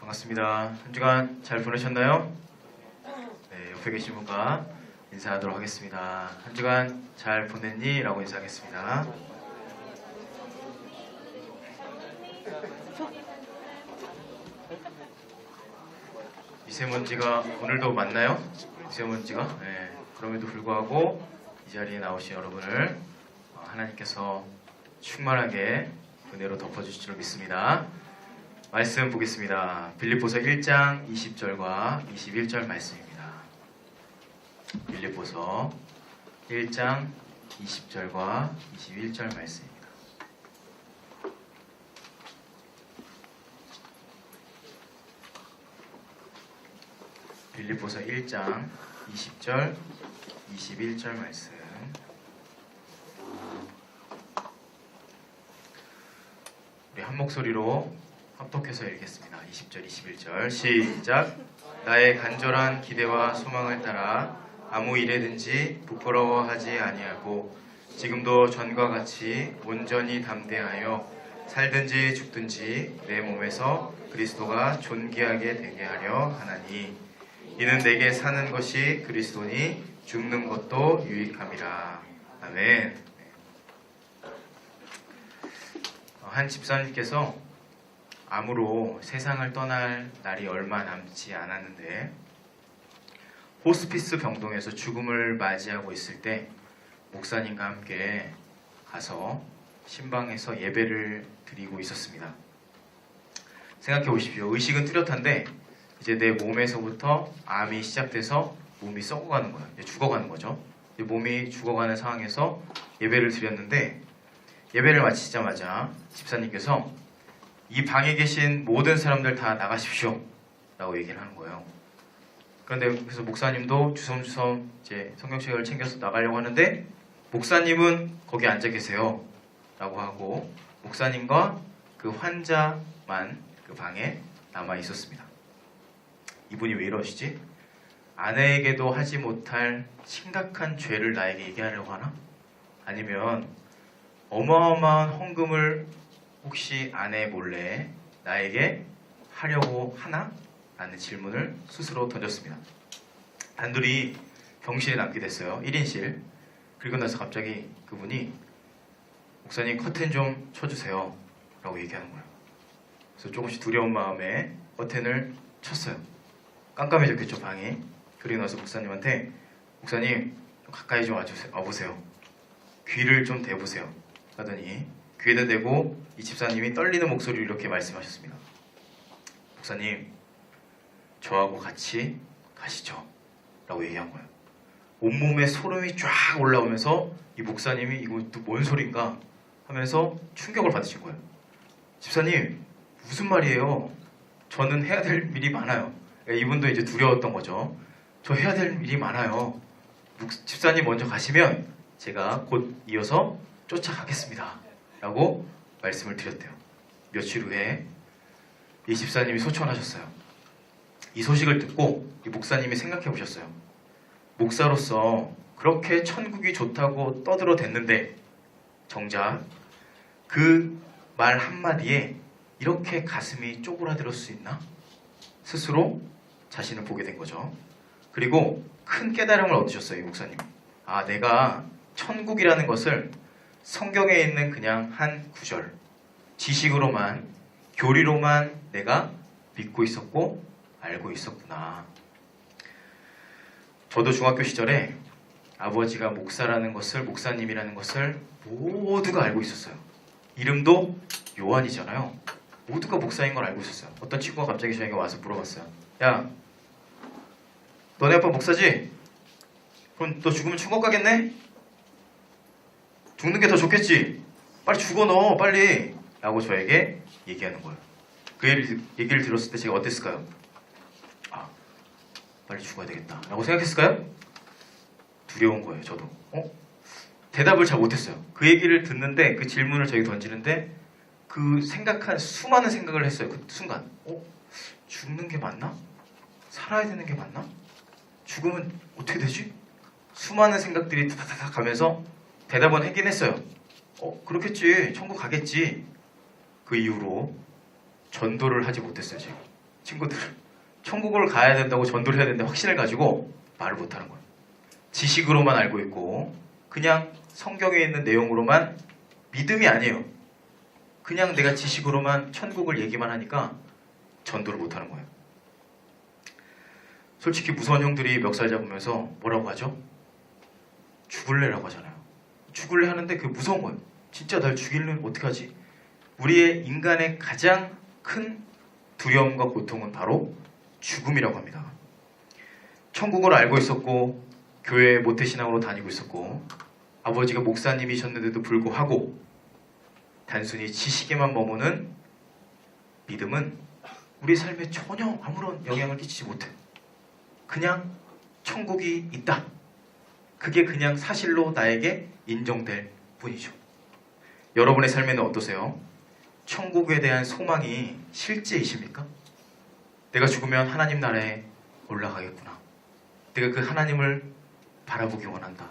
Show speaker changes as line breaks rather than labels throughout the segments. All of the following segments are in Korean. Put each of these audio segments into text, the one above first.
반갑습니다. 한 주간 잘 보내셨나요? 네, 옆에 계신 분과 인사하도록 하겠습니다. 한 주간 잘 보냈니? 라고 인사하겠습니다. 미세먼지가 오늘도 많나요? 미세먼지가? 네, 그럼에도 불구하고 이 자리에 나오신 여러분을 하나님께서 충만하게 은혜로 덮어주실 줄 믿습니다. 말씀 보겠습니다. 빌립보서 1장 20절과 21절 말씀입니다. 빌립보서 1장 20절과 21절 말씀입니다. 빌립보서 1장 20절 21절 말씀. 우리 한 목소리로 합독해서 읽겠습니다. 20절, 21절 시작. 나의 간절한 기대와 소망을 따라 아무 일에든지 부끄러워하지 아니하고 지금도 전과 같이 온전히 담대하여 살든지 죽든지 내 몸에서 그리스도가 존귀하게 되게 하려 하나니 이는 내게 사는 것이 그리스도니 죽는 것도 유익함이라. 아멘. 한 집사님께서 암으로 세상을 떠날 날이 얼마 남지 않았는데 호스피스 병동에서 죽음을 맞이하고 있을 때 목사님과 함께 가서 신방에서 예배를 드리고 있었습니다. 생각해 보십시오. 의식은 뚜렷한데 이제 내 몸에서부터 암이 시작돼서 몸이 썩어가는 거예요. 이제 죽어가는 거죠. 이제 몸이 죽어가는 상황에서 예배를 드렸는데 예배를 마치자마자 집사님께서 이 방에 계신 모든 사람들 다 나가십시오 라고 얘기를 하는 거예요. 그런데 그래서 목사님도 주섬주섬 이제 성경책을 챙겨서 나가려고 하는데 목사님은 거기 앉아 계세요 라고 하고 목사님과 그 환자만 그 방에 남아 있었습니다. 이분이 왜 이러시지? 아내에게도 하지 못할 심각한 죄를 나에게 얘기하려고 하나? 아니면 어마어마한 헌금을 혹시 아내 몰래 나에게 하려고 하나? 라는 질문을 스스로 던졌습니다. 단둘이 병실에 남게 됐어요. 1인실. 그리고 나서 갑자기 그분이 목사님 커튼 좀 쳐주세요 라고 얘기하는 거예요. 그래서 조금씩 두려운 마음에 커튼을 쳤어요. 깜깜해졌겠죠 방이. 그리고 나서 목사님한테 목사님 좀 가까이 좀 와보세요. 귀를 좀 대보세요 하더니 귀에다 대고 이 집사님이 떨리는 목소리로 이렇게 말씀하셨습니다. 목사님, 저하고 같이 가시죠 라고 얘기한 거예요. 온몸에 소름이 쫙 올라오면서 이 목사님이 이거 또 뭔 소린가 하면서 충격을 받으신 거예요. 집사님, 무슨 말이에요? 저는 해야 될 일이 많아요. 이분도 이제 두려웠던 거죠. 저 해야 될 일이 많아요. 집사님 먼저 가시면 제가 곧 이어서 쫓아가겠습니다 라고 말씀을 드렸대요. 며칠 후에 이 집사님이 소천하셨어요. 이 소식을 듣고 이 목사님이 생각해 보셨어요. 목사로서 그렇게 천국이 좋다고 떠들어댔는데 정작 그 말 한마디에 이렇게 가슴이 쪼그라들 수 있나? 스스로 자신을 보게 된 거죠. 그리고 큰 깨달음을 얻으셨어요. 이 목사님. 아, 내가 천국이라는 것을 성경에 있는 그냥 한 구절, 지식으로만, 교리로만 내가 믿고 있었고 알고 있었구나. 저도 중학교 시절에 아버지가 목사라는 것을, 목사님이라는 것을 모두가 알고 있었어요. 이름도 요한이잖아요. 모두가 목사인 걸 알고 있었어요. 어떤 친구가 갑자기 저에게 와서 물어봤어요. 야, 너네 아빠 목사지? 그럼 너 죽으면 천국 가겠네? 죽는 게 더 좋겠지? 빨리 죽어 너 빨리! 라고 저에게 얘기하는 거예요. 그 얘기를 들었을 때 제가 어땠을까요? 아, 빨리 죽어야 되겠다 라고 생각했을까요? 두려운 거예요. 저도. 대답을 잘 못했어요. 그 얘기를 듣는데 그 질문을 저에게 던지는데 그 생각한 수많은 생각을 했어요. 그 순간 죽는 게 맞나? 살아야 되는 게 맞나? 죽으면 어떻게 되지? 수많은 생각들이 다다다닥 가면서 대답은 하긴 했어요. 그렇겠지. 천국 가겠지. 그 이후로 전도를 하지 못했어요. 제가. 친구들 천국을 가야 된다고 전도를 해야 된다고 확신을 가지고 말을 못하는 거예요. 지식으로만 알고 있고 그냥 성경에 있는 내용으로만 믿음이 아니에요. 그냥 내가 지식으로만 천국을 얘기만 하니까 전도를 못하는 거예요. 솔직히 무서운 형들이 멱살 잡으면서 뭐라고 하죠? 죽을래라고 하잖아요. 죽을래 하는데 그게 무서운 거예요. 진짜 날 죽이려면 어떡하지? 우리의 인간의 가장 큰 두려움과 고통은 바로 죽음이라고 합니다. 천국을 알고 있었고 교회에 모태신앙으로 다니고 있었고 아버지가 목사님이셨는데도 불구하고 단순히 지식에만 머무는 믿음은 우리 삶에 전혀 아무런 영향을 끼치지 못해요. 그냥 천국이 있다. 그게 그냥 사실로 나에게 인정될 뿐이죠. 여러분의 삶에는 어떠세요? 천국에 대한 소망이 실제이십니까? 내가 죽으면 하나님 나라에 올라가겠구나. 내가 그 하나님을 바라보기 원한다.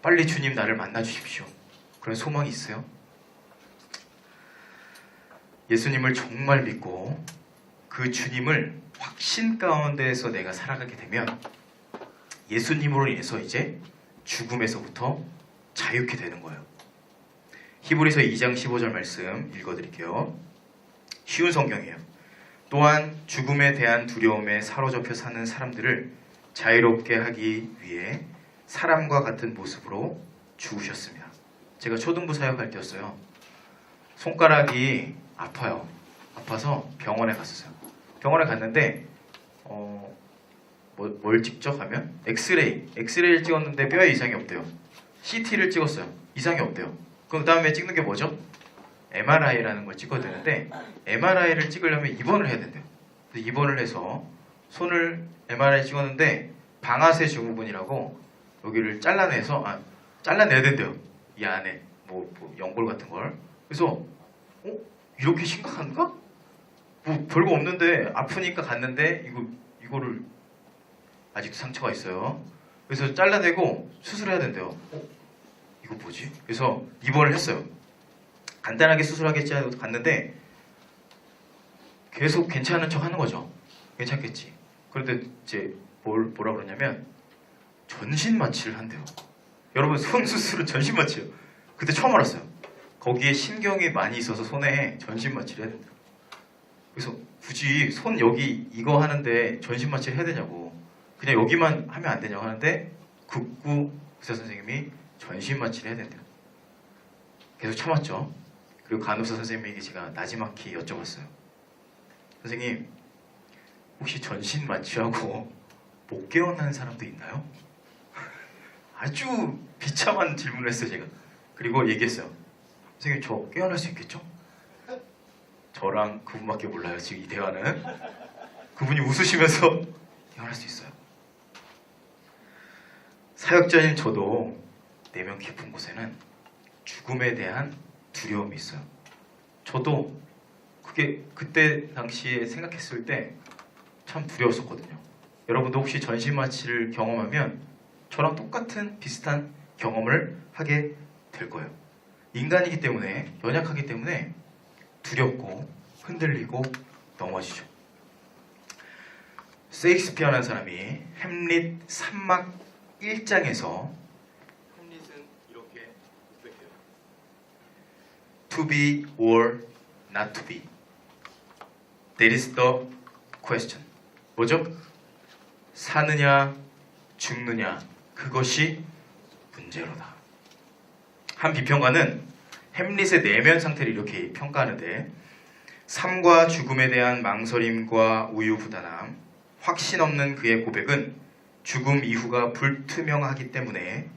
빨리 주님 나를 만나 주십시오. 그런 소망이 있어요? 예수님을 정말 믿고 그 주님을 확신 가운데에서 내가 살아가게 되면 예수님으로 인해서 이제 죽음에서부터 자유케 되는 거예요. 히브리서 2장 15절 말씀 읽어드릴게요. 쉬운 성경이에요. 또한 죽음에 대한 두려움에 사로잡혀 사는 사람들을 자유롭게 하기 위해 사람과 같은 모습으로 죽으셨습니다. 제가 초등부 사역할 때였어요. 손가락이 아파요. 아파서 병원에 갔었어요. 병원에 갔는데 뭘 찍죠? 가면 엑스레이를 찍었는데 뼈에 이상이 없대요. CT를 찍었어요. 이상이 없대요. 그 다음에 찍는 게 뭐죠? MRI라는 걸 찍어야 되는데 MRI를 찍으려면 입원을 해야 된대요. 그래서 입원을 해서 손을 MRI 찍었는데 방아쇠 증후군이라고 여기를 잘라내야 된대요. 이 안에 뭐 연골 같은 걸. 그래서 이렇게 심각한가? 뭐 별거 없는데 아프니까 갔는데 이거를 아직도 상처가 있어요. 그래서 잘라내고 수술해야 된대요. 이거 뭐지? 그래서 입원을 했어요. 간단하게 수술하겠지 하고 갔는데 계속 괜찮은 척 하는 거죠. 괜찮겠지. 그런데 이제 뭐라 그러냐면 전신 마취를 한대요. 여러분 손 수술은 전신 마취예요. 그때 처음 알았어요. 거기에 신경이 많이 있어서 손에 전신 마취를 해야 된대요. 그래서 굳이 손 여기 이거 하는데 전신 마취를 해야 되냐고. 그냥 여기만 하면 안 되냐고 하는데 극구 의사 선생님이 전신 마취를 해야 된대요. 계속 참았죠. 그리고 간호사 선생님에게 제가 나지막히 여쭤봤어요. 선생님, 혹시 전신 마취하고 못 깨어나는 사람도 있나요? 아주 비참한 질문을 했어요, 제가. 그리고 얘기했어요. 선생님, 저 깨어날 수 있겠죠? 저랑 그분밖에 몰라요, 지금 이 대화는. 그분이 웃으시면서 깨어날 수 있어요. 사역자인 저도 내면 깊은 곳에는 죽음에 대한 두려움이 있어요. 저도 그게 그때 당시에 생각했을 때 참 두려웠었거든요. 여러분도 혹시 전신마취를 경험하면 저랑 똑같은 비슷한 경험을 하게 될 거예요. 인간이기 때문에, 연약하기 때문에 두렵고 흔들리고 넘어지죠. 세익스피어라는 사람이 햄릿 3막 1장에서 햄릿은 이렇게 고백해요. To be or not to be. That is the question. 뭐죠? 사느냐 죽느냐 그것이 문제로다. 한 비평가는 햄릿의 내면 상태를 이렇게 평가하는데 삶과 죽음에 대한 망설임과 우유부단함, 확신 없는 그의 고백은 죽음 이후가 불투명하기 때문에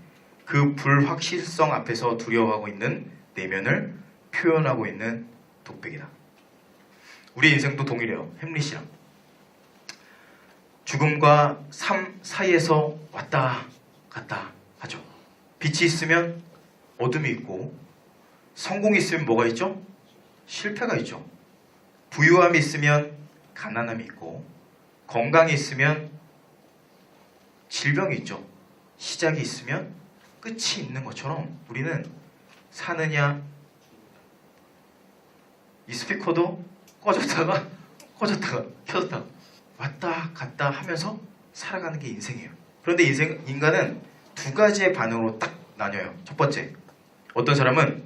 그 불확실성 앞에서 두려워하고 있는 내면을 표현하고 있는 독백이다. 우리 인생도 동일해요. 햄릿이랑. 죽음과 삶 사이에서 왔다 갔다 하죠. 빛이 있으면 어둠이 있고 성공이 있으면 뭐가 있죠? 실패가 있죠. 부유함이 있으면 가난함이 있고 건강이 있으면 질병이 있죠. 시작이 있으면 끝이 있는 것처럼 우리는 사느냐, 이 스피커도 꺼졌다가 켜졌다가 왔다 갔다 하면서 살아가는 게 인생이에요. 그런데 인간은 두 가지의 반응으로 딱 나뉘어요. 첫 번째, 어떤 사람은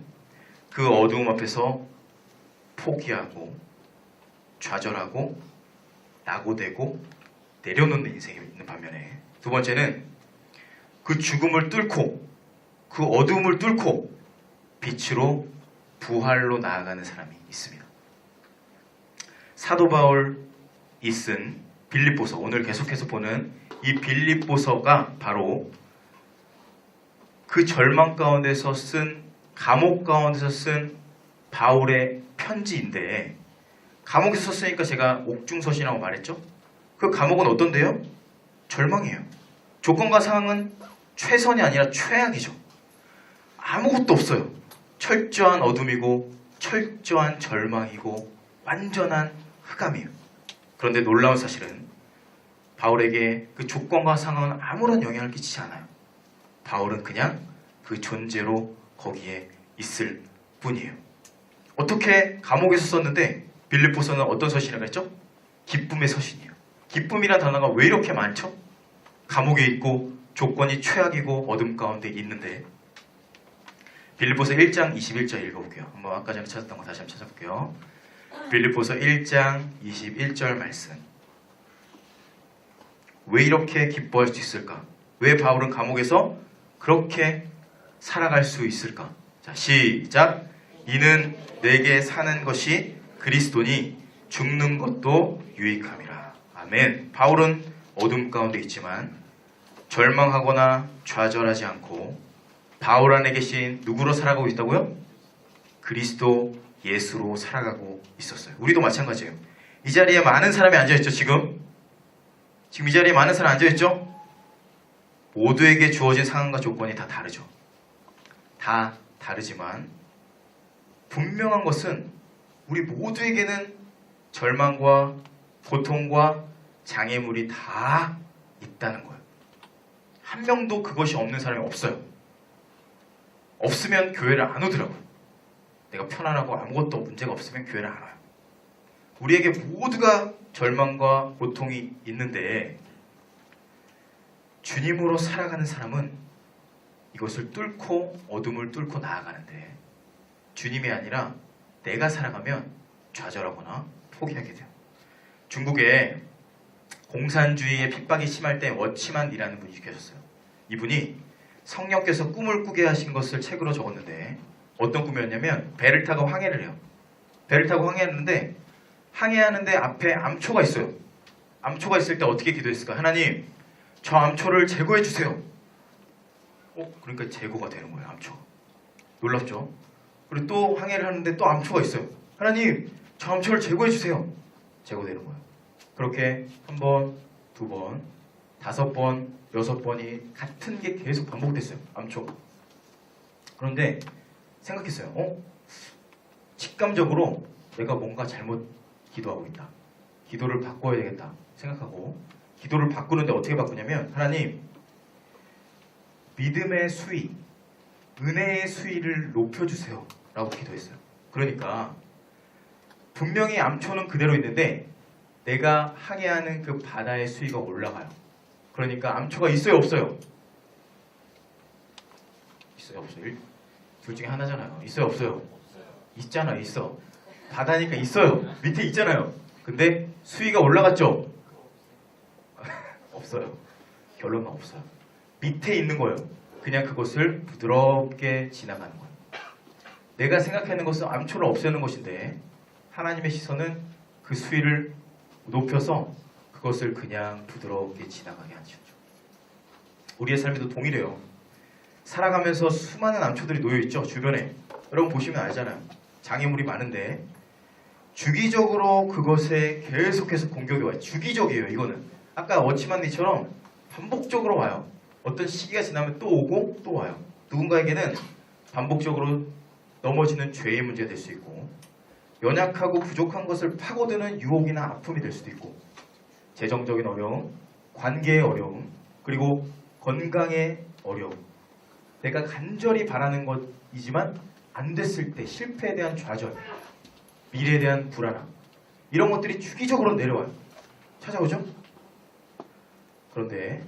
그 어두움 앞에서 포기하고 좌절하고 낙오되고 내려놓는 인생이 있는 반면에, 두 번째는 그 죽음을 뚫고 그 어두움을 뚫고 빛으로 부활로 나아가는 사람이 있습니다. 사도 바울이 쓴 빌립보서, 오늘 계속해서 보는 이 빌립보서가 바로 그 절망 가운데서 쓴, 감옥 가운데서 쓴 바울의 편지인데, 감옥에서 썼으니까 제가 옥중서신이라고 말했죠. 그 감옥은 어떤데요? 절망이에요. 조건과 상황은 최선이 아니라 최악이죠. 아무것도 없어요. 철저한 어둠이고 철저한 절망이고 완전한 흑암이에요. 그런데 놀라운 사실은 바울에게 그 조건과 상황은 아무런 영향을 끼치지 않아요. 바울은 그냥 그 존재로 거기에 있을 뿐이에요. 어떻게 감옥에서 썼는데 빌립보서는 어떤 서신이라고 했죠? 기쁨의 서신이에요. 기쁨이란 단어가 왜 이렇게 많죠? 감옥에 있고 조건이 최악이고 어둠 가운데 있는데, 빌립보서 1장 21절 읽어볼게요. 한번 아까 전에 찾았던 거 다시 한번 찾아볼게요. 빌립보서 1장 21절 말씀. 왜 이렇게 기뻐할 수 있을까? 왜 바울은 감옥에서 그렇게 살아갈 수 있을까? 자, 시작. 이는 내게 사는 것이 그리스도니 죽는 것도 유익함이라. 아멘. 바울은 어둠 가운데 있지만 절망하거나 좌절하지 않고 바울 안에 계신 누구로 살아가고 있다고요? 그리스도 예수로 살아가고 있었어요. 우리도 마찬가지예요. 이 자리에 많은 사람이 앉아있죠. 지금 이 자리에 많은 사람이 앉아있죠. 모두에게 주어진 상황과 조건이 다 다르죠. 다 다르지만 분명한 것은 우리 모두에게는 절망과 고통과 장애물이 다 있다는 거예요. 한 명도 그것이 없는 사람이 없어요. 없으면 교회를 안 오더라고요. 내가 편안하고 아무것도 문제가 없으면 교회를 안 와요. 우리에게 모두가 절망과 고통이 있는데, 주님으로 살아가는 사람은 이것을 뚫고 어둠을 뚫고 나아가는데, 주님이 아니라 내가 살아가면 좌절하거나 포기하게 돼요. 중국에 공산주의의 핍박이 심할 때 워치만이라는 분이 계셨어요. 이분이 성령께서 꿈을 꾸게 하신 것을 책으로 적었는데, 어떤 꿈이었냐면 배를 타고 항해를 해요. 배를 타고 항해하는데 항해하는데 앞에 암초가 있어요. 암초가 있을 때 어떻게 기도했을까? 하나님, 저 암초를 제거해 주세요. 그러니까 제거가 되는 거예요. 암초가. 놀랍죠? 그리고 또 항해를 하는데 또 암초가 있어요. 하나님, 저 암초를 제거해 주세요. 제거되는 거예요. 그렇게 한 번, 두 번, 5번, 6번이 같은 게 계속 반복됐어요. 암초가. 그런데 생각했어요. 직감적으로 내가 뭔가 잘못 기도하고 있다. 기도를 바꿔야 되겠다 생각하고 기도를 바꾸는데 어떻게 바꾸냐면, 하나님, 믿음의 수위, 은혜의 수위를 높여주세요 라고 기도했어요. 그러니까 분명히 암초는 그대로 있는데 내가 항해하는 그 바다의 수위가 올라가요. 그러니까 암초가 있어요, 없어요? 있어요, 없어요? 둘 중에 하나잖아요. 있어요, 없어요? 있잖아, 있어. 바다니까 있어요. 밑에 있잖아요. 근데 수위가 올라갔죠? 없어요. 결론은 없어요. 밑에 있는 거예요. 그냥 그것을 부드럽게 지나가는 거예요. 내가 생각하는 것은 암초를 없애는 것인데 하나님의 시선은 그 수위를 높여서 그것을 그냥 부드럽게 지나가게 하시죠. 우리의 삶에도 동일해요. 살아가면서 수많은 암초들이 놓여있죠. 주변에. 여러분 보시면 알잖아요. 장애물이 많은데 주기적으로 그것에 계속해서 공격이 와요. 주기적이에요. 이거는 아까 워치만니처럼 반복적으로 와요. 어떤 시기가 지나면 또 오고 또 와요. 누군가에게는 반복적으로 넘어지는 죄의 문제가 될 수 있고, 연약하고 부족한 것을 파고드는 유혹이나 아픔이 될 수도 있고, 재정적인 어려움, 관계의 어려움, 그리고 건강의 어려움, 내가 간절히 바라는 것이지만 안 됐을 때 실패에 대한 좌절, 미래에 대한 불안함, 이런 것들이 주기적으로 내려와요. 찾아오죠? 그런데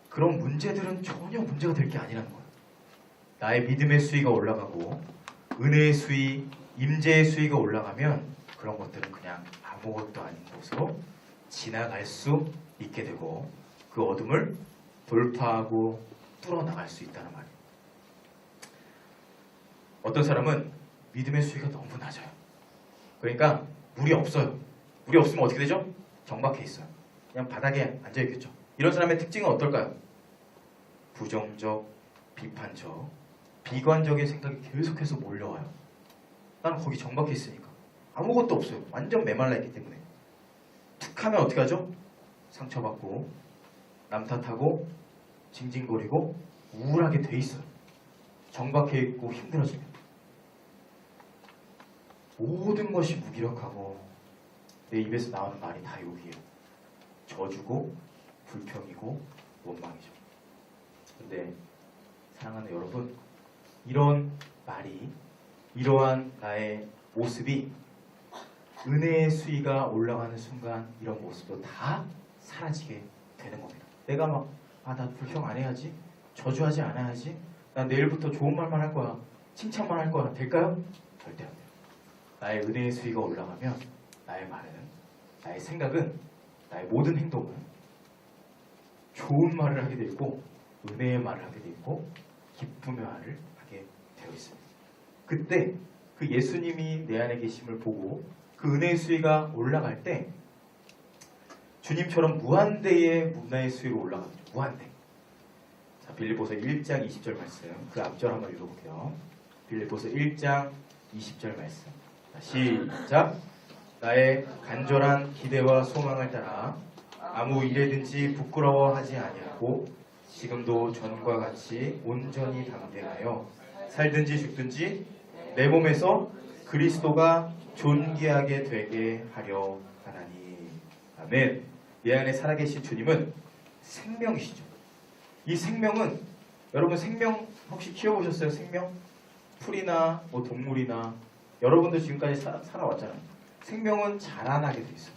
그런 문제들은 전혀 문제가 될 게 아니라는 거예요. 나의 믿음의 수위가 올라가고 은혜의 수위, 임재의 수위가 올라가면 그런 것들은 그냥 아무것도 아닌 곳으로 지나갈 수 있게 되고 그 어둠을 돌파하고 뚫어나갈 수 있다는 말이에요. 어떤 사람은 믿음의 수위가 너무 낮아요. 그러니까 물이 없어요. 물이 없으면 어떻게 되죠? 정박해 있어요. 그냥 바닥에 앉아있겠죠. 이런 사람의 특징은 어떨까요? 부정적, 비판적, 비관적인 생각이 계속해서 몰려와요. 나는 거기 정박해 있으니까 아무것도 없어요. 완전 메말라 있기 때문에. 툭 하면 어떻게 하죠? 상처받고 남 탓하고 징징거리고 우울하게 돼 있어요. 정박해 있고 힘들어지면 모든 것이 무기력하고 내 입에서 나오는 말이 다 욕이에요. 저주고 불평이고 원망이죠. 근데 사랑하는 여러분, 이런 말이, 이러한 나의 모습이 은혜의 수위가 올라가는 순간 이런 모습도 다 사라지게 되는 겁니다. 내가 막 나 불평 안 해야지, 저주하지 않아야지, 난 내일부터 좋은 말만 할 거야, 칭찬만 할 거야, 될까요? 절대 안 돼요. 나의 은혜의 수위가 올라가면 나의 말은, 나의 생각은, 나의 모든 행동은 좋은 말을 하게 되고 은혜의 말을 하게 되고 기쁨의 말을 하게 되어 있습니다. 그때 그 예수님이 내 안에 계심을 보고 그 은혜의 수위가 올라갈 때 주님처럼 무한대의 문화의 수위로 올라갑니다. 무한대. 자, 빌립보서 1장 20절 말씀. 그 앞절 한번 읽어볼게요. 빌립보서 1장 20절 말씀. 자, 시작. 나의 간절한 기대와 소망을 따라 아무 일에든지 부끄러워하지 아니하고 지금도 전과 같이 온전히 담대하여 살든지 죽든지 내 몸에서 그리스도가 존귀하게 되게 하려 하나니. 아멘. 내 안에 살아계신 주님은 생명이시죠. 이 생명은, 여러분 생명 혹시 키워보셨어요? 생명? 풀이나 뭐 동물이나 여러분도 지금까지 살아왔잖아요. 생명은 자라나게 돼 있어요.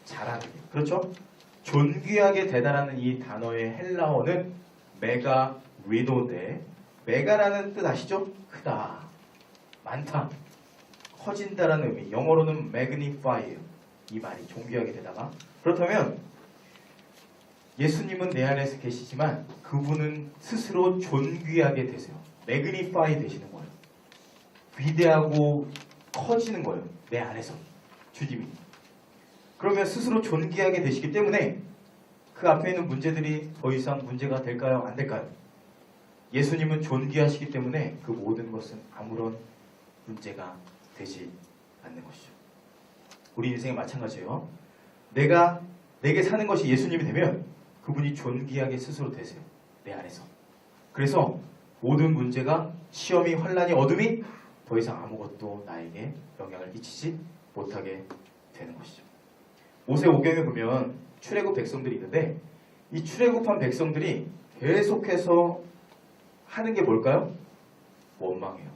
자라나게. 그렇죠? 존귀하게 되다라는 이 단어의 헬라어는 메가 리노인데, 메가라는 뜻 아시죠? 크다, 많다, 커진다라는 의미. 영어로는 magnify예요. 이 말이 존귀하게 되다가. 그렇다면 예수님은 내 안에서 계시지만 그분은 스스로 존귀하게 되세요. magnify 되시는 거예요. 위대하고 커지는 거예요. 내 안에서 주님이. 그러면 스스로 존귀하게 되시기 때문에 그 앞에 있는 문제들이 더 이상 문제가 될까요? 안 될까요? 예수님은 존귀하시기 때문에 그 모든 것은 아무런 문제가 되지 않는 것이죠. 우리 인생에 마찬가지예요. 내게 사는 것이 예수님이 되면 그분이 존귀하게 스스로 되세요. 내 안에서. 그래서 모든 문제가, 시험이, 환란이, 어둠이 더 이상 아무것도 나에게 영향을 끼치지 못하게 되는 것이죠. 모세오경에 보면 출애굽 백성들이 있는데 이 출애굽한 백성들이 계속해서 하는 게 뭘까요? 원망해요.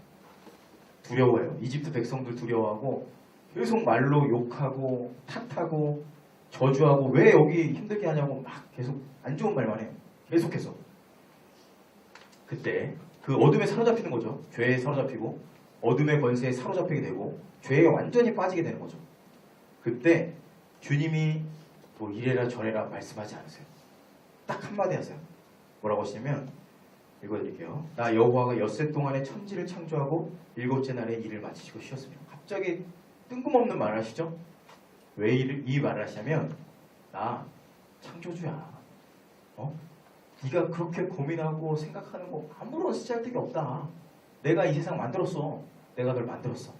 두려워해요. 이집트 백성들 두려워하고 계속 말로 욕하고 탓하고 저주하고 왜 여기 힘들게 하냐고 막 계속 안 좋은 말만 해요. 계속해서. 그때 그 어둠에 사로잡히는 거죠. 죄에 사로잡히고 어둠의 권세에 사로잡히게 되고 죄에 완전히 빠지게 되는 거죠. 그때 주님이 뭐 이래라 저래라 말씀하지 않으세요. 딱 한마디 하세요. 뭐라고 하시냐면, 읽어드릴게요. 나 여호와가 엿새 동안에 천지를 창조하고 일곱째 날에 일을 마치시고 쉬었으며. 갑자기 뜬금없는 말을 하시죠. 왜 이 말을 하시냐면, 나 창조주야. 네가 그렇게 고민하고 생각하는 거 아무런 쓰잘데기 없다. 내가 이 세상 만들었어. 내가 널 만들었어.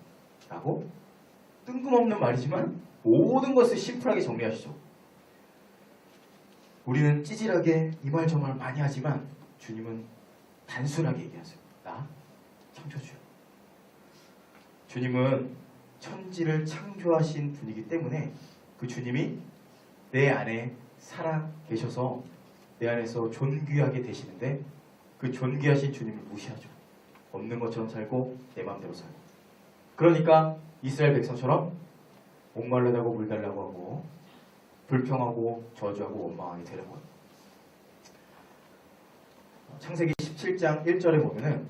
라고 뜬금없는 말이지만 모든 것을 심플하게 정리하시죠. 우리는 찌질하게 이 말 저 말 많이 하지만 주님은 단순하게 얘기하세요. 나 창조주야. 주님은 천지를 창조하신 분이기 때문에 그 주님이 내 안에 살아 계셔서 내 안에서 존귀하게 되시는데 그 존귀하신 주님을 무시하죠. 없는 것처럼 살고 내 마음대로 살고. 그러니까 이스라엘 백성처럼 목마르다고 물 달라고 하고 불평하고 저주하고 원망하게 되는 거예요. 창세기 17장 1절에 보면은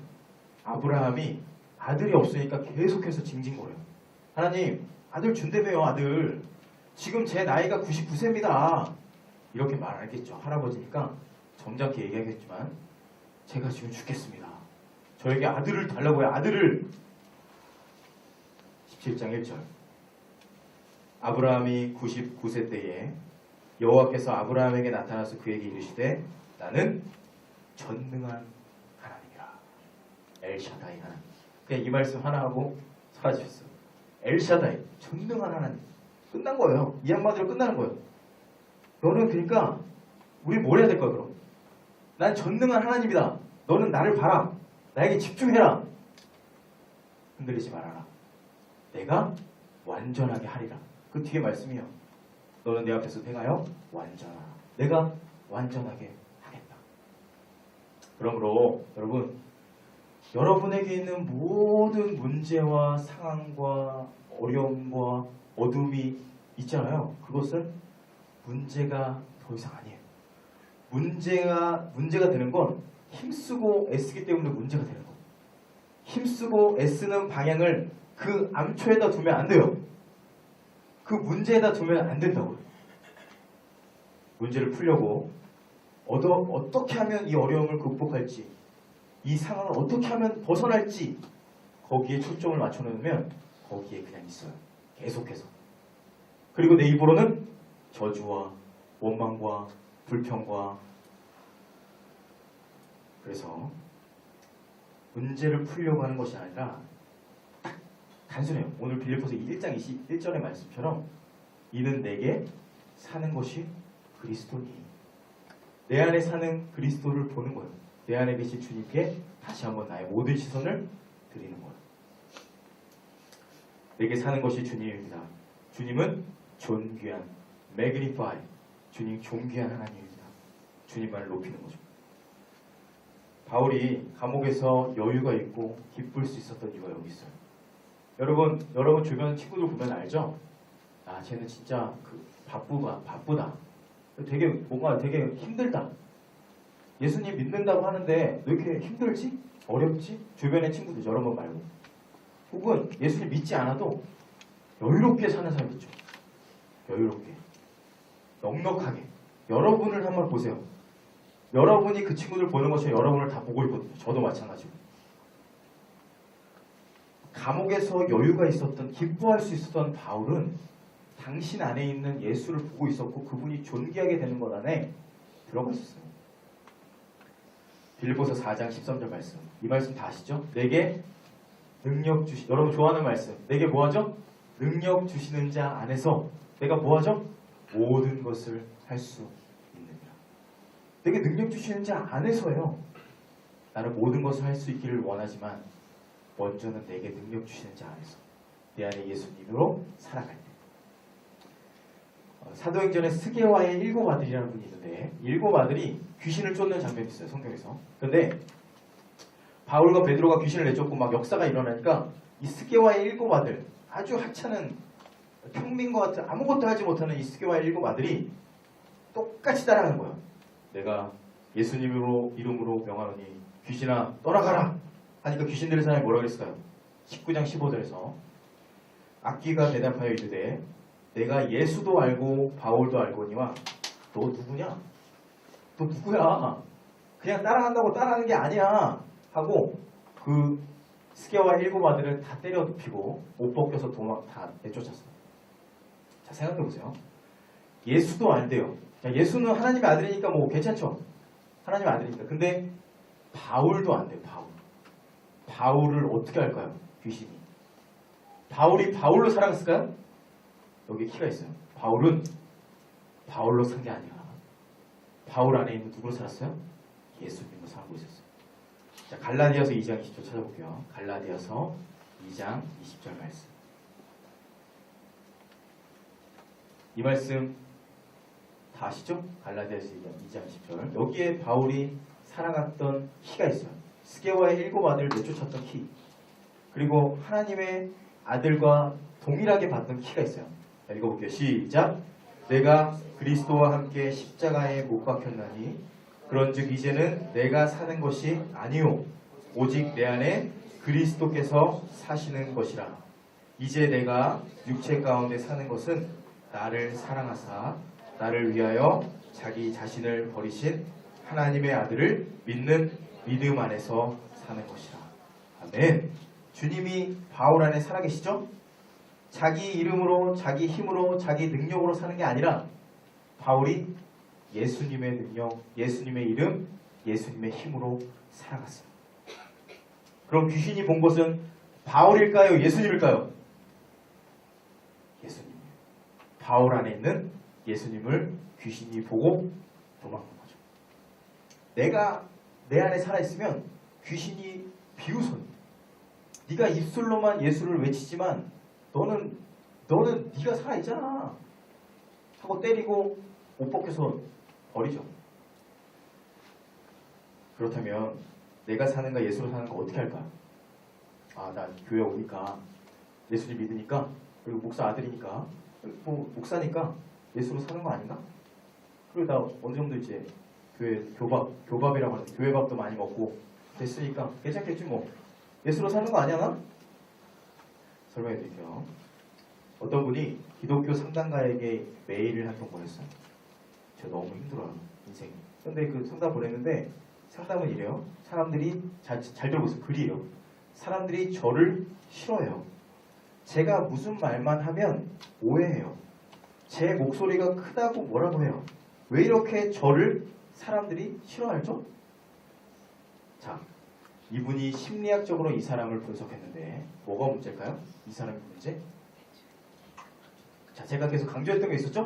아브라함이 아들이 없으니까 계속해서 징징거려요. 하나님, 아들 준대매요, 아들. 지금 제 나이가 99세입니다. 이렇게 말하겠죠. 할아버지니까 점잖게 얘기하겠지만 제가 지금 죽겠습니다. 저에게 아들을 달라고 해요. 아들을. 17장 1절. 아브라함이 99세 때에 여호와께서 아브라함에게 나타나서 그에게 이르시되 나는 전능한 하나님이라. 엘샤다이 하나님. 그냥 이 말씀 하나 하고 사라지셨어요. 엘샤다이, 전능한 하나님. 끝난 거예요. 이 한마디로 끝나는 거예요. 너는 그러니까 우리 뭘 해야 될 거야 그럼? 난 전능한 하나님이다. 너는 나를 봐라. 나에게 집중해라. 흔들리지 말아라. 내가 완전하게 하리라. 그 뒤에 말씀이요. 너는 내 앞에서 행하여 완전하라. 내가 완전하게 하겠다. 그러므로 여러분, 여러분에게 있는 모든 문제와 상황과 어려움과 어둠이 있잖아요. 그것은 문제가 더 이상 아니에요. 문제가 되는 건 힘쓰고 애쓰기 때문에 문제가 되는 거예요. 힘쓰고 애쓰는 방향을 그 암초에다 두면 안 돼요. 그 문제에다 두면 안 된다고요. 문제를 풀려고 어떻게 하면 이 어려움을 극복할지, 이 상황을 어떻게 하면 벗어날지 거기에 초점을 맞춰놓으면 거기에 그냥 있어요. 계속해서. 그리고 내 입으로는 저주와 원망과 불평과. 그래서 문제를 풀려고 하는 것이 아니라 딱 단순해요. 오늘 빌립보서 1장 21절의 말씀처럼 이는 내게 사는 것이 그리스도니. 내 안에 사는 그리스도를 보는 거예요. 내 안에 계신 주님께 다시 한번 나의 모든 시선을 드리는 거예요. 내게 사는 것이 주님입니다. 주님은 존귀한, magnify. 주님 존귀한 하나님입니다. 주님만을 높이는 거죠. 바울이 감옥에서 여유가 있고 기쁠 수 있었던 이유가 여기 있어요. 여러분 주변 친구들 보면 알죠? 아, 쟤는 진짜 바쁘다. 되게 힘들다. 예수님 믿는다고 하는데 왜 이렇게 힘들지? 어렵지? 주변의 친구들 여러분 말고. 혹은 예수님 믿지 않아도 여유롭게 사는 사람 있죠. 여유롭게. 넉넉하게. 여러분을 한번 보세요. 여러분이 그 친구들 보는 것처럼 여러분을 다 보고 있거든요. 저도 마찬가지고. 감옥에서 여유가 있었던, 기뻐할 수 있었던 바울은 당신 안에 있는 예수를 보고 있었고 그분이 존귀하게 되는 것 안에 들어가 있었어요. 빌립보서 4장 13절 말씀. 이 말씀 다 아시죠? 내게 능력 여러분 좋아하는 말씀. 내게 뭐하죠? 능력 주시는 자 안에서 내가 뭐하죠? 모든 것을 할 수 있느니라. 내게 능력 주시는 자 안에서요. 나는 모든 것을 할 수 있기를 원하지만 먼저는 내게 능력 주시는 자 안에서 내 안에 예수님으로 살아갈 때. 사도행전에 스게와의 7 아들이라는 분이 있는데 7 아들이 귀신을 쫓는 장면이 있어요. 성경에서. 근데 바울과 베드로가 귀신을 내쫓고 막 역사가 일어나니까 이 스게와의 7 아들, 아주 하찮은 평민과 같은 아무것도 하지 못하는 이 스게와의 7 아들이 똑같이 따라가는 거예요. 내가 예수님으로 이름으로 명하노니 귀신아 떠나가라 하니까 귀신 들린 사람이 뭐라고 했을까요? 19장 15절에서 악귀가 대답하여 이르되 내가 예수도 알고 바울도 알거니와 너 누구냐? 너 누구야? 그냥 따라간다고 따라가는 게 아니야 하고 그 스게와 7 아들을 다 때려 눕히고 옷 벗겨서 다 내쫓았어요. 자, 생각해보세요. 예수도 알대요. 예수는 하나님의 아들이니까 뭐 괜찮죠? 하나님의 아들이니까. 근데 바울도 안 돼요. 바울을 어떻게 할까요? 귀신이. 바울이 바울로 살아갔을까요? 여기 키가 있어요. 바울은 바울로 산 게 아니라 바울 안에 있는 누구로 살았어요? 예수님으로 살고 있었어요. 자, 갈라디아서 2장 20절 찾아볼게요. 갈라디아서 2장 20절 말씀. 이 말씀 다 아시죠? 갈라디아서 2장 20절. 여기에 바울이 살아갔던 키가 있어요. 스게와의 7 아들을 내쫓았던 키. 그리고 하나님의 아들과 동일하게 받던 키가 있어요. 자, 읽어볼게요. 시작. 내가 그리스도와 함께 십자가에 못 박혔나니 그런즉 이제는 내가 사는 것이 아니요 오직 내 안에 그리스도께서 사시는 것이라. 이제 내가 육체 가운데 사는 것은 나를 사랑하사 나를 위하여 자기 자신을 버리신 하나님의 아들을 믿는 믿음 안에서 사는 것이라. 아멘. 주님이 바울 안에 살아계시죠? 자기 이름으로, 자기 힘으로, 자기 능력으로 사는 게 아니라 바울이 예수님의 능력, 예수님의 이름, 예수님의 힘으로 살아갔어요. 그럼 귀신이 본 것은 바울일까요? 예수님일까요? 예수님. 바울 안에 있는 예수님을 귀신이 보고 도망간 거죠. 내가 내 안에 살아있으면 귀신이 비웃어요. 네가 입술로만 예수를 외치지만 너는 네가 살아있잖아 하고 때리고 옷 벗겨서 버리죠. 그렇다면 내가 사는가 예수로 사는가 어떻게 할까? 나 교회 오니까 예수님 믿으니까 그리고 목사 아들이니까 뭐 목사니까 예수로 사는 거 아닌가? 그리고 나 어느 정도 이제 교회 교밥이라고 하는데 교회 밥도 많이 먹고 됐으니까 괜찮겠지 뭐 예수로 사는 거 아니야 나? 설명해 드릴게요. 어떤 분이 기독교 상담가에게 메일을 한 통 보냈어요. 저 너무 힘들어요 인생이. 근데 그 상담 보냈는데 상담은 이래요. 사람들이 잘 들어보세요. 글이에요. 사람들이 저를 싫어해요. 제가 무슨 말만 하면 오해해요. 제 목소리가 크다고 뭐라고 해요. 왜 이렇게 저를 사람들이 싫어하죠? 자, 이분이 심리학적으로 이 사람을 분석했는데 뭐가 문제일까요? 이 사람의 문제? 자, 제가 계속 강조했던 게 있었죠?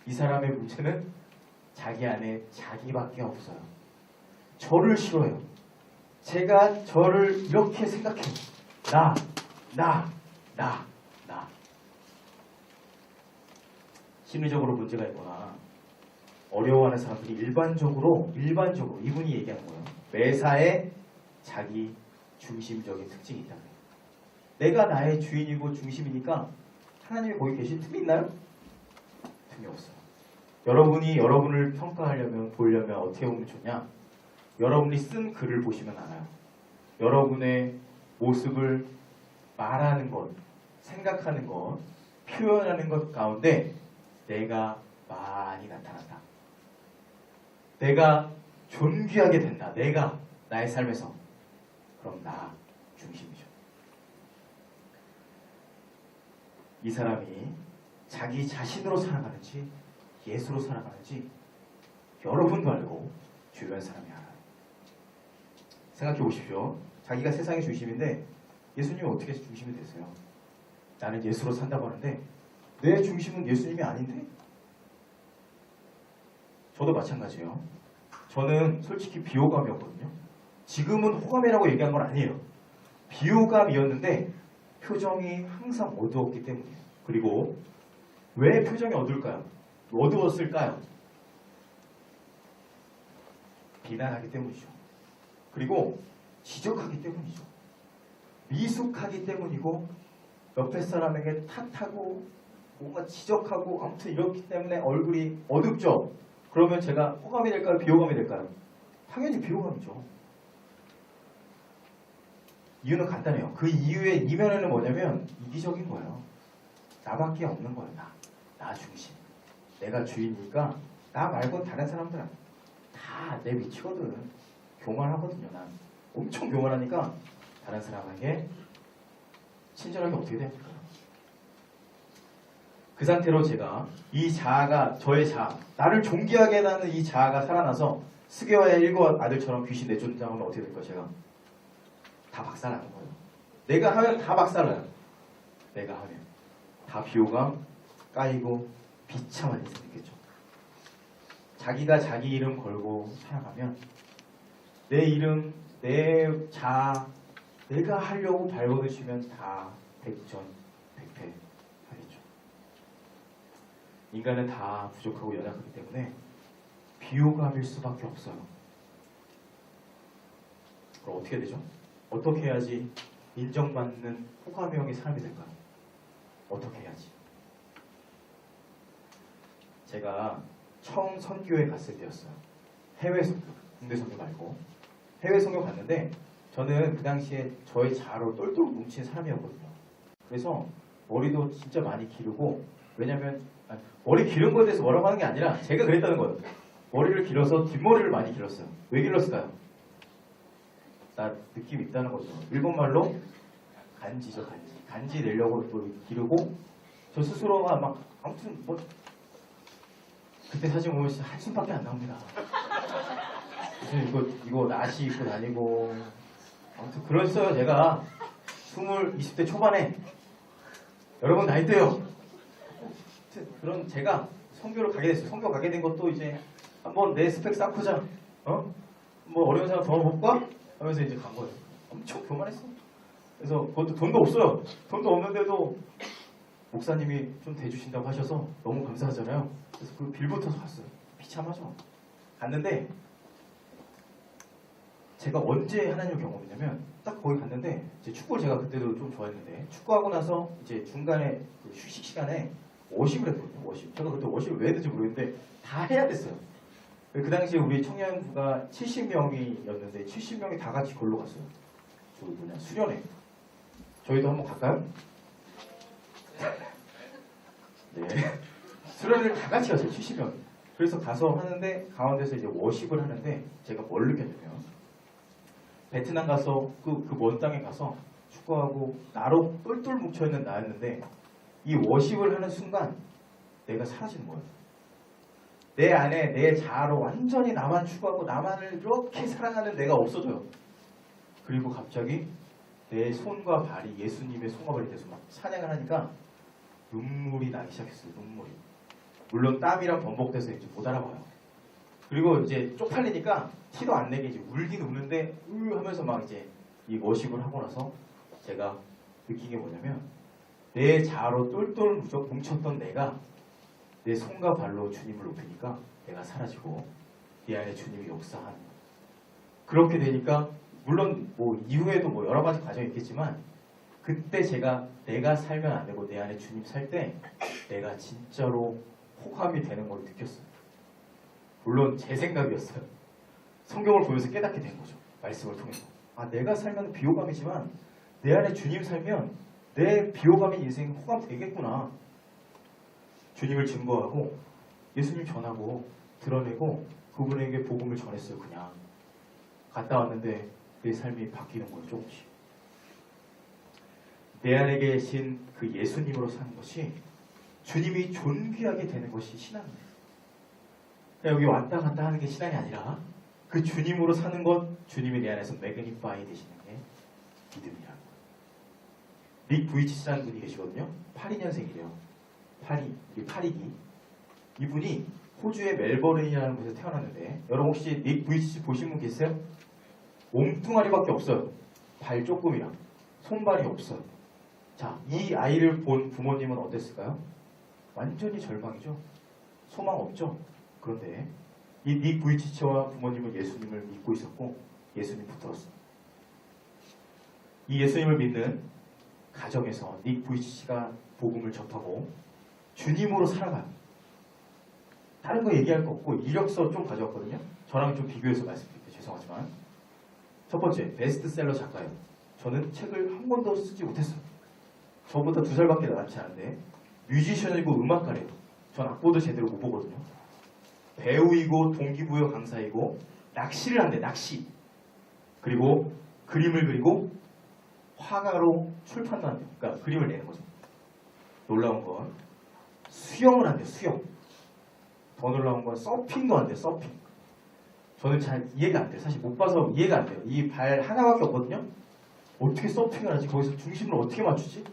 이 사람의 문제는 자기 안에 자기밖에 없어요. 저를 싫어해요. 제가 저를 이렇게 생각해요. 나. 심리적으로 문제가 있거나 어려워하는 사람들이 일반적으로 이분이 얘기하는 거예요. 매사에 자기 중심적인 특징이 있다. 내가 나의 주인이고 중심이니까 하나님이 거기 계실 틈이 있나요? 틈이 없어요. 여러분이 여러분을 평가하려면 보려면 어떻게 보면 좋냐? 여러분이 쓴 글을 보시면 알아요. 여러분의 모습을 말하는 것, 생각하는 것, 표현하는 것 가운데 내가 많이 나타난다. 내가 존귀하게 된다. 내가 나의 삶에서. 그럼 나 중심이죠. 이 사람이 자기 자신으로 살아가는지 예수로 살아가는지 여러분도 알고 주변 사람이 알아요. 생각해 보십시오. 자기가 세상의 중심인데 예수님은 어떻게 중심이 되세요? 나는 예수로 산다고 하는데 내 중심은 예수님이 아닌데? 저도 마찬가지예요. 저는 솔직히 비호감이었거든요. 지금은 호감이라고 얘기한 건 아니에요. 비호감이었는데 표정이 항상 어두웠기 때문이에요. 그리고 왜 표정이 어두웠을까요? 비난하기 때문이죠. 그리고 지적하기 때문이죠. 미숙하기 때문이고 옆에 사람에게 탓하고 뭔가 지적하고 아무튼 이렇기 때문에 얼굴이 어둡죠. 그러면 제가 호감이 될까요? 비호감이 될까요? 당연히 비호감이죠. 이유는 간단해요. 그 이유의 이면에는 뭐냐면 이기적인 거예요. 나밖에 없는 거예요. 나 중심. 내가 주인이니까 나 말고 다른 사람들은 다 내 위치거든. 교만하거든요. 난 엄청 교만하니까 다른 사람에게 친절하게 어떻게 됩니까? 그 상태로 제가 이 자아가 저의 자아, 나를 존귀하게 하는 이 자아가 살아나서 스게와의 일곱 아들처럼 귀신 내쫓는다면 어떻게 될까요? 제가 다 박살나는 거예요. 내가 하면 다 박살나요. 내가 하면 다 비호감, 까이고 비참한 인생 있겠죠. 자기가 자기 이름 걸고 살아가면 내 이름, 내 자아, 내가 하려고 발버둥치면 다 백전백패 하겠죠. 인간은 다 부족하고 연약하기 때문에 비호감일 수밖에 없어요. 그럼 어떻게 되죠? 어떻게 해야지 인정받는 호감형의 사람이 될까요? 어떻게 해야지?
제가 처음 선교에 갔을 때였어요. 해외 선교, 국내 선교 말고 해외 선교 갔는데 저는 그 당시에 저의 자아로 똘똘 뭉친 사람이었거든요. 그래서 머리도 진짜 많이 기르고, 왜냐면 머리 기른 거에 대해서 뭐라고 하는 게 아니라 제가 그랬다는 거예요. 머리를 길어서 뒷머리를 많이 길렀어요. 왜 길렀을까요? 나 느낌 있다는 거죠. 일본말로 간지죠, 간지. 간지 내려고 또 기르고, 저 스스로가 막 아무튼 뭐 그때 사진 보면 진짜 한숨밖에 안 나옵니다. 무슨 이거 나시 입고 다니고, 아무튼 그랬어요. 제가 20대 초반에. 여러분 나이 때요. 그런 제가 선교를 가게 됐어요. 선교 가게 된 것도 이제 한번 내 스펙 쌓고자, 뭐 어려운 사람 도와볼까? 하면서 이제 간 거예요. 엄청 교만했어. 그래서 그것도 돈도 없어요. 돈도 없는데도 목사님이 좀 대주신다고 하셔서 너무 감사하잖아요. 그래서 그 빌붙어서 갔어요. 비참하죠. 갔는데 제가 언제 하나님을 경험했냐면, 딱 거기 갔는데 이제 축구를 제가 그때도 좀 좋아했는데, 축구하고 나서 이제 중간에 그 휴식 시간에 워십을 했거든요. 워십. 제가 그때 워십을 왜 했는지 모르겠는데 다 해야 됐어요. 그 당시에 우리 청년부가 70명이었는데 70명이 다 같이 골로 갔어요. 수련회. 저희도 한번 갈까요? 네. 수련회를 다 같이 갔어요. 70명. 그래서 가서 하는데 가운데서 이제 워십을 하는데 제가 뭘 느꼈냐면, 베트남 가서 그 먼 땅에 가서 축구하고 나로 똘똘 뭉쳐있는 나였는데, 이 워십을 하는 순간 내가 사라지는 거예요. 내 안에 내 자아로 완전히 나만 추구하고 나만을 이렇게 사랑하는 내가 없어져요. 그리고 갑자기 내 손과 발이 예수님의 손과 발이 돼서 막 찬양을 하니까 눈물이 나기 시작했어요. 눈물이. 물론 땀이랑 번복돼서 이제 못 알아봐요. 그리고 이제 쪽팔리니까 티도 안 내게 이제 울긴 우는데 하면서 막 이제 이 워십을 하고 나서 제가 느낀 게 뭐냐면, 내 자아로 똘똘 뭉쳤던 내가 내 손과 발로 주님을 높이니까 내가 사라지고 내 안에 주님이 역사하는 거예요. 그렇게 되니까 물론 뭐 이후에도 뭐 여러 가지 과정이 있겠지만, 그때 내가 살면 안 되고 내 안에 주님 살 때 내가 진짜로 호감이 되는 걸 느꼈어요. 물론 제 생각이었어요. 성경을 보면서 깨닫게 된 거죠. 말씀을 통해서. 아, 내가 살면 비호감이지만 내 안에 주님 살면 내 비호감인 인생 호감 되겠구나. 주님을 증거하고 예수님 전하고 드러내고 그분에게 복음을 전했어요. 그냥 갔다 왔는데 내 삶이 바뀌는 거예요. 조금씩. 내 안에 계신 그 예수님으로 사는 것이, 주님이 존귀하게 되는 것이 신앙입니다. 여기 왔다 갔다 하는 게 신앙이 아니라 그 주님으로 사는 것, 주님이 내 안에서 매그니파이 되시는 게 믿음이라는 거예요. 닉 부이치라는 분이 계시거든요. 82년생이래요. 파리기. 이분이 호주의 멜버른이라는 곳에서 태어났는데, 여러분 혹시 닉 부이치 보신 분 계세요? 몸뚱아리밖에 없어요. 발 조금이랑 손발이 없어요. 자, 이 아이를 본 부모님은 어땠을까요? 완전히 절망이죠. 소망 없죠. 그런데 이 닉 부이치와 부모님은 예수님을 믿고 있었고 예수님 붙들었어요. 이 예수님을 믿는 가정에서 닉 부이치가 복음을 접하고 주님으로 살아가요. 다른 거 얘기할 거 없고 이력서 좀 가져왔거든요. 저랑 좀 비교해서 말씀드릴게요. 죄송하지만 첫 번째, 베스트셀러 작가예요. 저는 책을 한 번도 쓰지 못했어요. 저보다 2살밖에 남지 않은데 뮤지션이고 음악가래요. 전 악보도 제대로 못 보거든요. 배우이고 동기부여 강사이고 낚시를 한대. 낚시. 그리고 그림을 그리고 화가로 출판도 한대요. 그러니까 그림을 내는 거죠. 놀라운 건 수영을 한대요. 수영. 더 놀라운 건 서핑도 한대요. 서핑. 저는 잘 이해가 안 돼요. 사실 못 봐서 이해가 안 돼요. 이 발 하나밖에 없거든요. 어떻게 서핑을 하지? 거기서 중심을 어떻게 맞추지?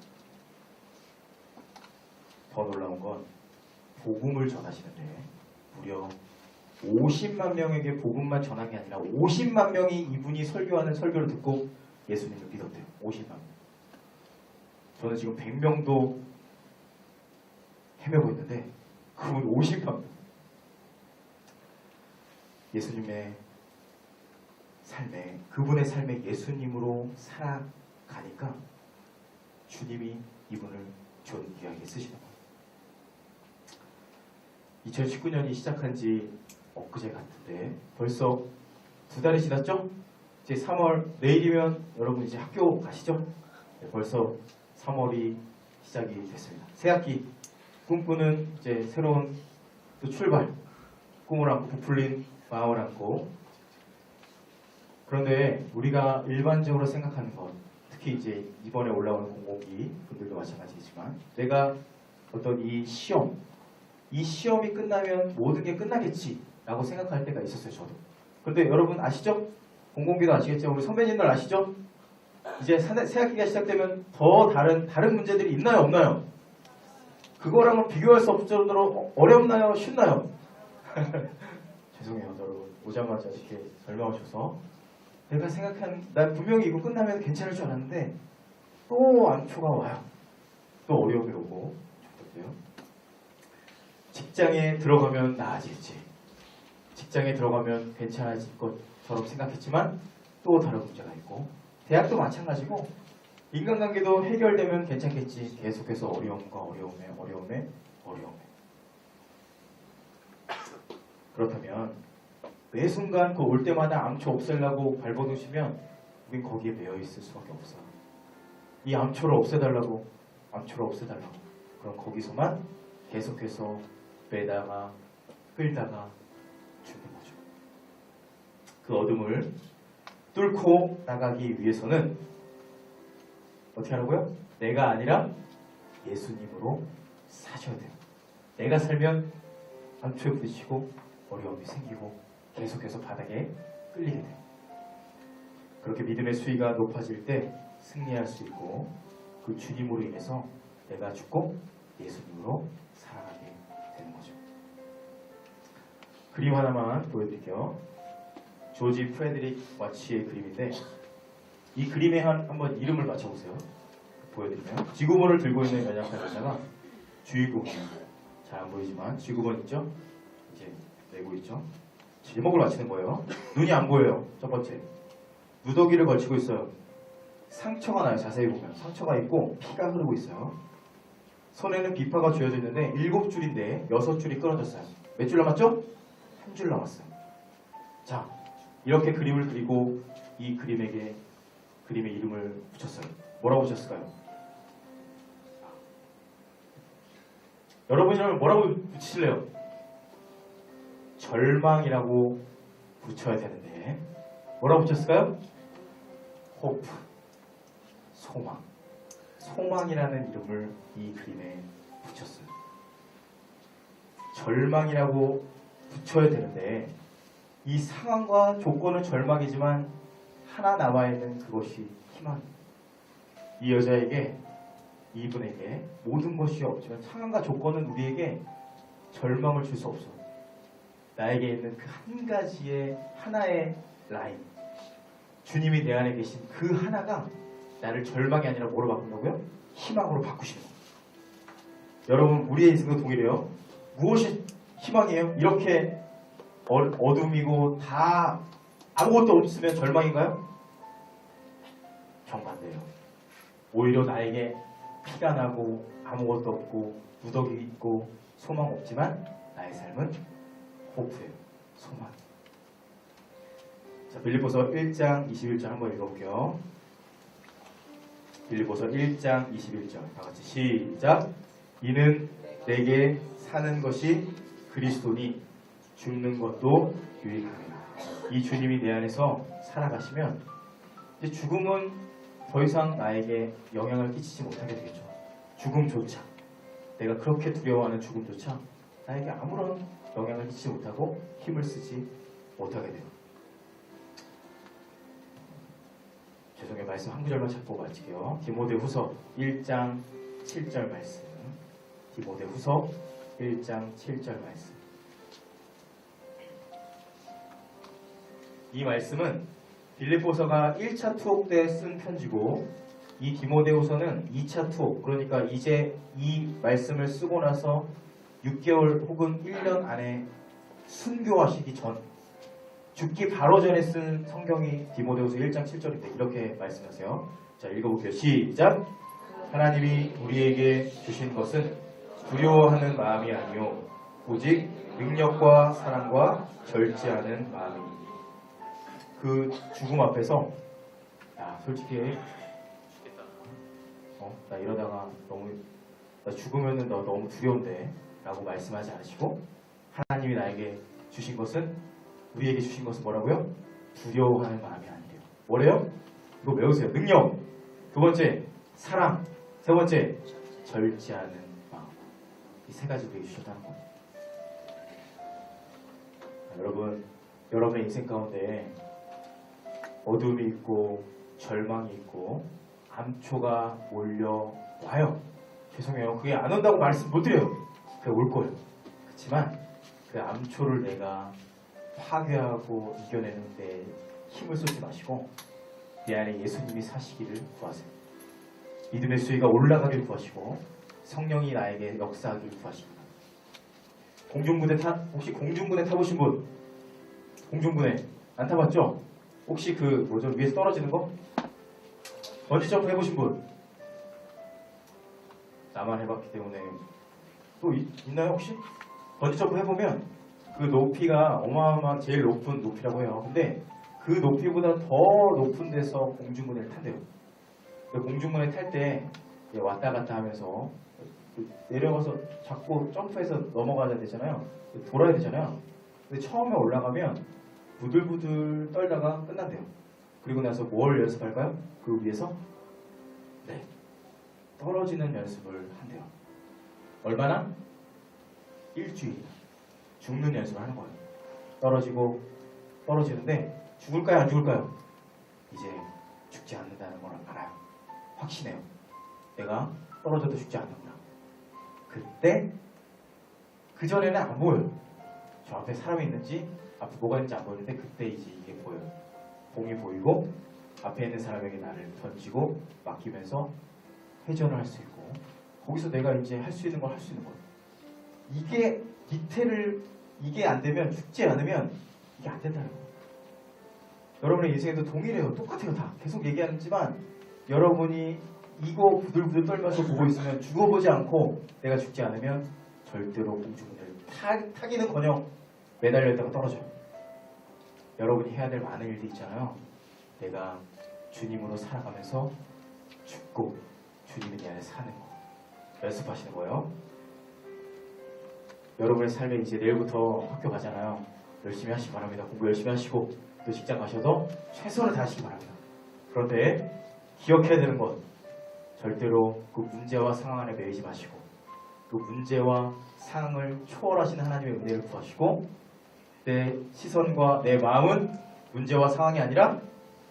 더 놀라운 건 복음을 전하시는데 무려 50만 명에게 복음만 전한 게 아니라 50만 명이 이분이 설교하는 설교를 듣고 예수님을 믿었대요. 50만 명. 저는 지금 100명도 헤매고 있는데 그분 50만 명. 예수님의 삶에, 그분의 삶에 예수님으로 살아가니까 주님이 이분을 존귀하게 쓰시는 거예요. 2019년이 시작한 지 엊그제 같은데 벌써 2달이 지났죠? 이제 3월 내일이면 여러분 이제 학교 가시죠? 네, 벌써 3월이 시작이 됐습니다. 새학기 꿈꾸는 이제 새로운 또 출발, 꿈을 안고 부풀린 마음을 안고. 그런데 우리가 일반적으로 생각하는 것, 특히 이제 이번에 올라오는 공고기 분들도 마찬가지지만 내가 어떤 이 시험이 끝나면 모든 게 끝나겠지라고 생각할 때가 있었어요, 저도. 그런데 여러분 아시죠? 공공기도 아시겠죠? 우리 선배님들 아시죠? 이제 새학기가 시작되면 더 다른 문제들이 있나요, 없나요? 그거랑은 비교할 수 없을 정도로 어렵나요, 쉽나요? 죄송해요, 여러분. 오자마자 이렇게 설명하셔서 내가 생각한, 난 분명히 이거 끝나면 괜찮을 줄 알았는데 또 암초가 와요. 또 어려움이 오고. 좋겠고요. 직장에 들어가면 나아질지, 직장에 들어가면 괜찮아질 것처럼 생각했지만 또 다른 문제가 있고, 대학도 마찬가지고 인간관계도 해결되면 괜찮겠지, 계속해서 어려움과 어려움에. 그렇다면 매 순간 그 올 때마다 암초 없애려고 발버둥치면 우린 거기에 매여 있을 수밖에 없어요. 이 암초를 없애달라고. 그럼 거기서만 계속해서 빼다가 끌다가 죽는 거죠. 그 어둠을 뚫고 나가기 위해서는 어떻게 하라고요? 내가 아니라 예수님으로 사셔야 돼요. 내가 살면 암초에 부딪히고 어려움이 생기고 계속해서 바닥에 끌리게 돼요. 그렇게 믿음의 수위가 높아질 때 승리할 수 있고, 그 주님으로 인해서 내가 죽고 예수님으로 살아가게 되는 거죠. 그림 하나만 보여드릴게요. 조지 프레드릭 와치의 그림인데, 이 그림에 한번 이름을 맞춰보세요. 보여드리면 지구본을 들고 있는 연약한 주의구문, 잘 안 보이지만 지구본 있죠? 이제 내고 있죠? 제목을 맞히는 거예요. 눈이 안 보여요. 첫 번째, 누더기를 걸치고 있어요. 상처가 나요. 자세히 보면 상처가 있고 피가 흐르고 있어요. 손에는 비파가 쥐어져 있는데 7줄인데 6줄이 끊어졌어요. 몇 줄 남았죠? 1줄 남았어요. 자, 이렇게 그림을 그리고 이 그림에게 그림의 이름을 붙였어요. 뭐라고 붙였을까요? 여러분이라면 뭐라고 붙이실래요? 절망이라고 붙여야 되는데 뭐라고 붙였을까요? 호프, 소망이라는 이름을 이 그림에 붙였어요. 절망이라고 붙여야 되는데 이 상황과 조건은 절망이지만 하나 남아있는 그것이 희망입니다. 이 여자에게, 이분에게 모든 것이 없지만 상황과 조건은 우리에게 절망을 줄 수 없어요. 나에게 있는 그 한 가지의 하나의 라인, 주님이 내 안에 계신 그 하나가 나를 절망이 아니라 뭐로 바꾼다고요? 희망으로 바꾸시는 거예요. 여러분, 우리의 인생도 동일해요. 무엇이 희망이에요? 이렇게 어둠이고 다 아무것도 없으면 절망인가요? 정반대예요. 오히려 나에게 피가 나고 아무것도 없고 무더기 있고 소망 없지만 나의 삶은 호프예요. 소망. 자, 빌립보서 1장 21절 한번 읽어볼게요. 빌립보서 1장 21절 다같이 시작. 이는 내게 사는 것이 그리스도니 죽는 것도 유익합니다. 이 주님이 내 안에서 살아가시면 이제 죽음은 더 이상 나에게 영향을 끼치지 못하게 되겠죠. 죽음조차, 내가 그렇게 두려워하는 죽음조차 나에게 아무런 영향을 끼치지 못하고 힘을 쓰지 못하게 돼요. 죄송해요. 말씀 한 구절만 찾고 마칠게요. 디모데후서 1장 7절 말씀. 디모데후서 1장 7절 말씀. 이 말씀은 빌립보서가 1차 투옥 때 쓴 편지고, 이 디모데후서는 2차 투옥, 그러니까 이제 이 말씀을 쓰고 나서 6개월 혹은 1년 안에 순교하시기 전, 죽기 바로 전에 쓴 성경이 디모데후서 1장 7절인데 이렇게 말씀하세요. 자, 읽어볼게요. 시작. 하나님이 우리에게 주신 것은 두려워하는 마음이 아니요 오직 능력과 사랑과 절제하는 마음이. 그 죽음 앞에서 야 솔직히 나 이러다가 나 죽으면은 너 너무 두려운데 라고 말씀하지 않으시고 하나님이 나에게 주신 것은 우리에게 주신 것은 뭐라고요? 두려워하는 마음이 아니래요. 뭐래요? 이거 외우세요. 능력. 두 번째 사랑. 세 번째 절제하는 마음. 이 세 가지 우리에게 주셨다는 거예요. 여러분, 여러분의 인생 가운데 어둠이 있고 절망이 있고 암초가 몰려와요. 죄송해요. 그게 안 온다고 말씀 못 드려요. 그게 올 거예요. 그렇지만 그 암초를 내가 파괴하고 이겨내는 데 힘을 쏟지 마시고 내 안에 예수님이 사시기를 구하세요. 믿음의 수위가 올라가길 구하시고 성령이 나에게 역사하길 구하십니다. 혹시 공중부대 타보신 분? 공중부대 안 타봤죠? 혹시 그 위에서 떨어지는 거? 번지점프 해보신 분? 나만 해봤기 때문에 또 있나요 혹시? 번지점프 해보면 그 높이가 어마어마한 제일 높은 높이라고 해요. 근데 그 높이보다 더 높은 데서 공중부대를 탄대요. 공중부대 탈 때 왔다 갔다 하면서 내려가서 자꾸 점프해서 넘어가야 되잖아요. 돌아야 되잖아요. 근데 처음에 올라가면 부들부들 떨다가 끝난대요. 그리고 나서 뭘 연습할까요? 그 위에서 떨어지는 연습을 한대요. 얼마나? 일주일. 죽는 연습을 하는 거예요. 떨어지는데 죽을까요? 안 죽을까요? 이제 죽지 않는다는 걸 알아요. 확신해요. 내가 떨어져도 죽지 않는구나. 그때 그전에는 안 보여요. 저 앞에 사람이 있는지 앞에 뭐가 있는지 안 보이는데 그때 이제 이게 보여요. 공이 보이고 앞에 있는 사람에게 나를 던지고 맡기면서 회전을 할 수 있고 거기서 내가 이제 할 수 있는 걸 할 수 있는 거예요. 이게 안 되면 죽지 않으면 이게 안 된다는 거예요. 여러분의 인생에도 동일해요. 똑같아요. 다 계속 얘기하지만 여러분이 이거 부들부들 떨면서 보고 있으면 죽어보지 않고 내가 죽지 않으면 절대로 공중부대를 타기는커녕 매달려 있다가 떨어져요. 여러분이 해야 될 많은 일도 있잖아요. 내가 주님으로 살아가면서 죽고 주님이 내 안에 사는 거 연습하시는 거예요. 여러분의 삶에 이제 내일부터 학교 가잖아요. 열심히 하시기 바랍니다. 공부 열심히 하시고 또 직장 가셔서 최선을 다하시기 바랍니다. 그런데 기억해야 되는 것 절대로 그 문제와 상황 안에 매이지 마시고 그 문제와 상황을 초월하시는 하나님의 은혜를 구하시고 내 시선과 내 마음은 문제와 상황이 아니라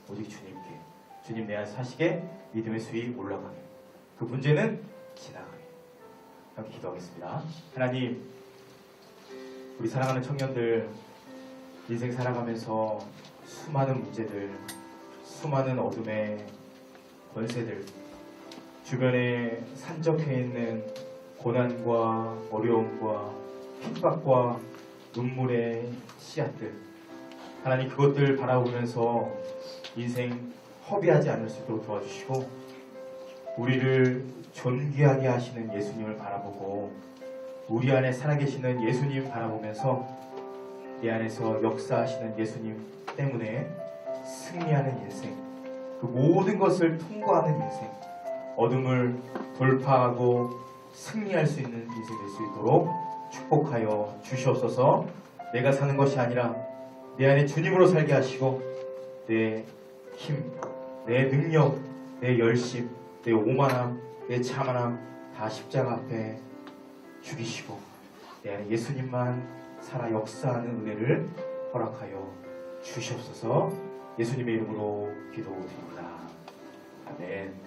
오직 주님께 주님 내 안에 사시게 믿음의 수위 올라가게 그 문제는 지나가게 함께 기도하겠습니다. 하나님 우리 사랑하는 청년들 인생 살아가면서 수많은 문제들 수많은 어둠의 권세들 주변에 산적해 있는 고난과 어려움과 핍박과 눈물의 씨앗들 하나님 그것들 바라보면서 인생 허비하지 않을 수 있도록 도와주시고 우리를 존귀하게 하시는 예수님을 바라보고 우리 안에 살아계시는 예수님 바라보면서 내 안에서 역사하시는 예수님 때문에 승리하는 인생 그 모든 것을 통과하는 인생 어둠을 돌파하고 승리할 수 있는 인생 될 수 있도록 축복하여 주시옵소서. 내가 사는 것이 아니라 내 안에 주님으로 살게 하시고 내 힘, 내 능력, 내 열심, 내 오만함, 내 참만함 다 십자가 앞에 죽이시고 내 안에 예수님만 살아 역사하는 은혜를 허락하여 주시옵소서. 예수님의 이름으로 기도드립니다. 아멘.